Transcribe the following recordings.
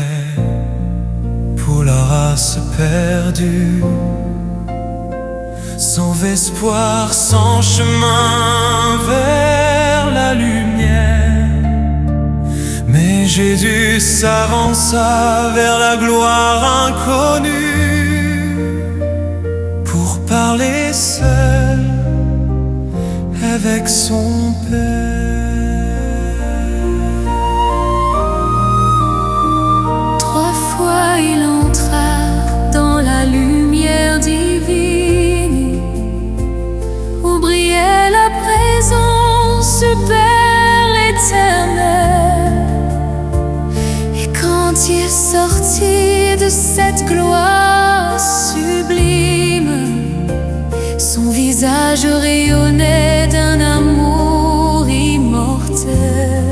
regret pour la race perdue, sans espoir, sans chemin vers la lumière. Mais Jésus s'avança vers la gloire inconnue pour parler seul avec son Père. Il entra dans la lumière divine où brillait la présence du Père éternel. Et quand il sortit de cette gloire sublime, son visage rayonnait d'un amour immortel.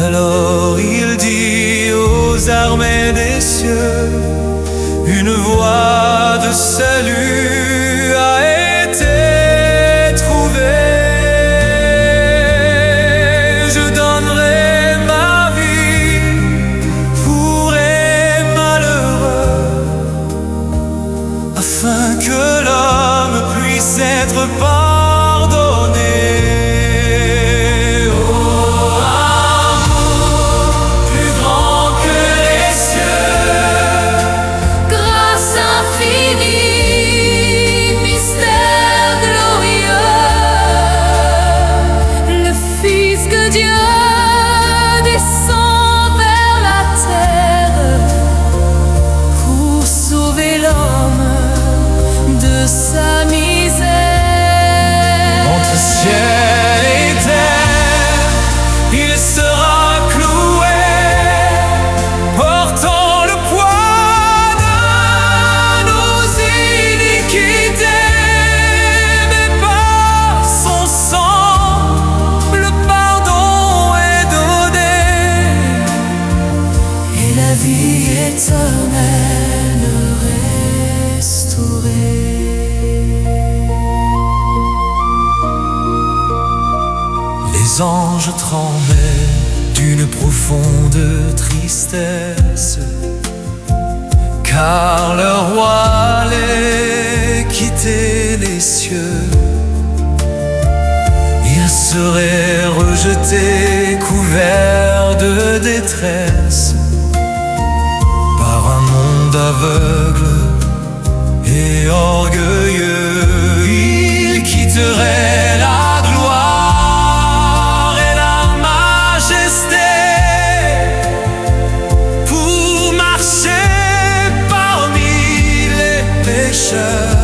Alors il dit aux armées des cieux, une voie de salut a été trouvée. Je donnerai ma vie pour les malheureux, afin que l'homme puisse être pardonné. Sa misère. Entre ciel et terre, il sera cloué, portant le poids de nos iniquités. Mais par son sang, le pardon est donné, et la vie éternelle restaurée. Les anges tremblaient d'une profonde tristesse, car leur roi allait quitter les cieux. Il serait rejeté, couvert de détresse, par un monde aveugle et orgueilleux. Il quitterait la gloire et la majesté pour marcher parmi les pécheurs,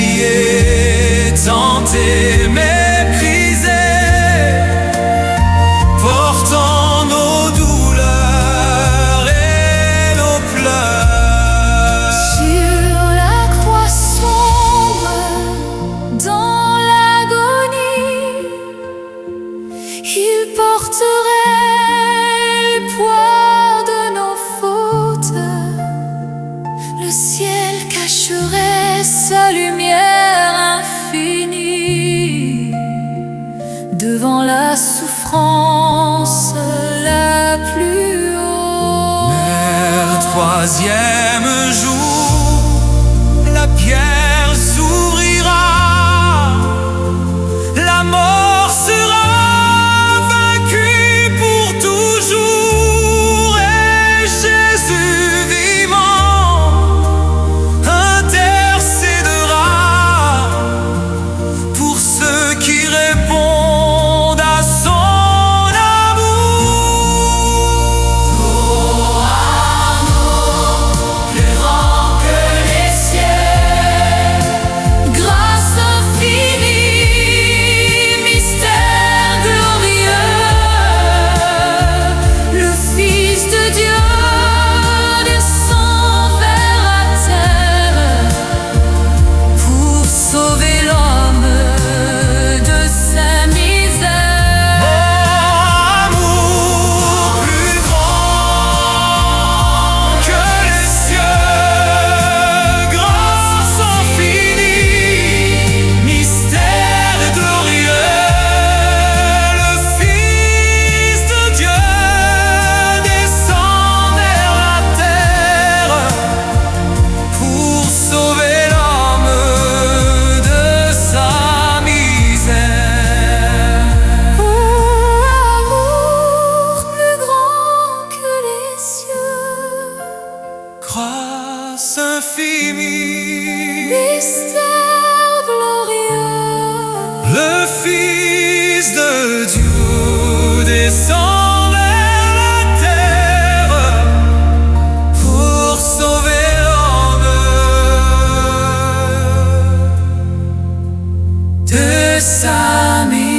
humiliés, tentés, méprisés, portant nos douleurs et nos pleurs. Sur la croix sombre, dans l'agonie, il porterait le poids de nos fautes. Le ciel cacherait sa lumière infinie devant la souffrance la plus haute. Mais le troisième jour, la pierre s'ouvrira, la mort sera vaincue pour toujours, et Jésus vivant intercédera pour ceux qui répondent à son amour. descend vers la terre pour sauver l'homme de sa misère.